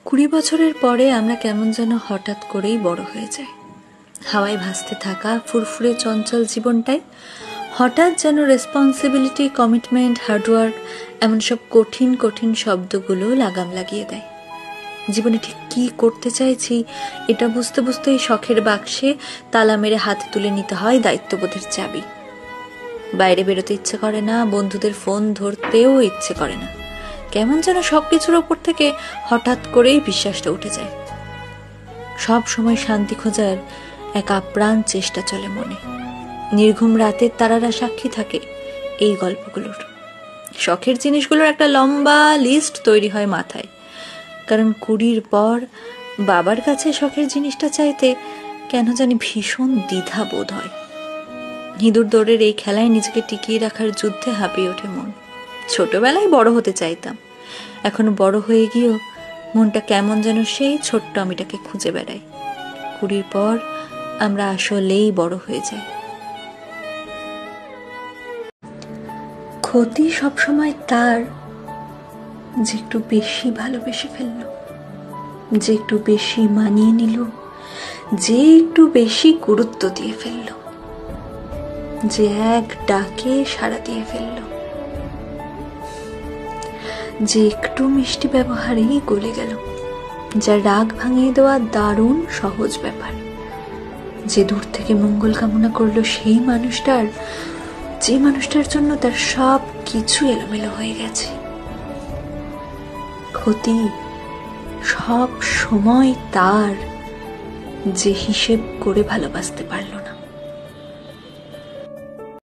20 বছরের পরে আমরা কেমন যেন হঠাৎ করেই বড় হয়ে যাই। হাওয়ায় ভাসতে থাকা ফুরফুরে চঞ্চল জীবনটাই হঠাৎ যেন রেসপন্সিবিলিটি, কমিটমেন্ট, হার্ডওয়ার্ক এমন সব কঠিন কঠিন শব্দগুলো লাগাম লাগিয়ে দেয়। জীবনে ঠিক কি করতে চাইছি এটা বুঝতে বুঝতেই শখের বাক্সে তালা মেরে হাতে তুলে নিতে হয় দায়িত্ববোধের চাবি। বাইরে বেরোতে ইচ্ছে করে না, বন্ধুদের ফোন ধরতেও ইচ্ছে করে না। কেমন যেন সবকিছুর ওপর থেকে হঠাৎ করেই বিশ্বাসটা উঠে যায়। সব সময় শান্তি খোঁজার এক আপ্রাণ চেষ্টা চলে মনে। নির্ঘুম রাতের তারারা সাক্ষী থাকে এই গল্পগুলোর। শখের জিনিসগুলোর একটা লম্বা লিস্ট তৈরি হয় মাথায়, কারণ 20 পর বাবার কাছে শখের জিনিসটা চাইতে কেন জানি ভীষণ দ্বিধা বোধ হয়। ইঁদুর দৌড়ের এই খেলায় নিজেকে টিকিয়ে রাখার যুদ্ধে হাঁপিয়ে ওঠে মন। ছোটবেলায় বড় হতে চাইতাম, এখন বড় হয়ে গিয়েও মনটা কেমন যেন সেই ছোট্ট আমিটাকে খুঁজে বেড়ায়। 20 পর আমরা আসলেই বড় হয়ে যাই। ক্ষতি সবসময় তার যে একটু বেশি ভালোবেসে ফেলল, যে একটু বেশি মানিয়ে নিল, যে একটু বেশি গুরুত্ব দিয়ে ফেলল, যে এক ডাকে সাড়া দিয়ে ফেলল, যে একটু মিষ্টি ব্যবহারেই গলে গেল, যার রাগ ভাঙিয়ে দেওয়া দারুণ সহজ ব্যাপার, যে দূর থেকে মঙ্গল কামনা করলো সেই মানুষটার, যে মানুষটার জন্য তার সব কিছু এলোমেলো হয়ে গেছে। ক্ষতি সব সময় তার যে হিসেব করে ভালোবাসতে পারল না।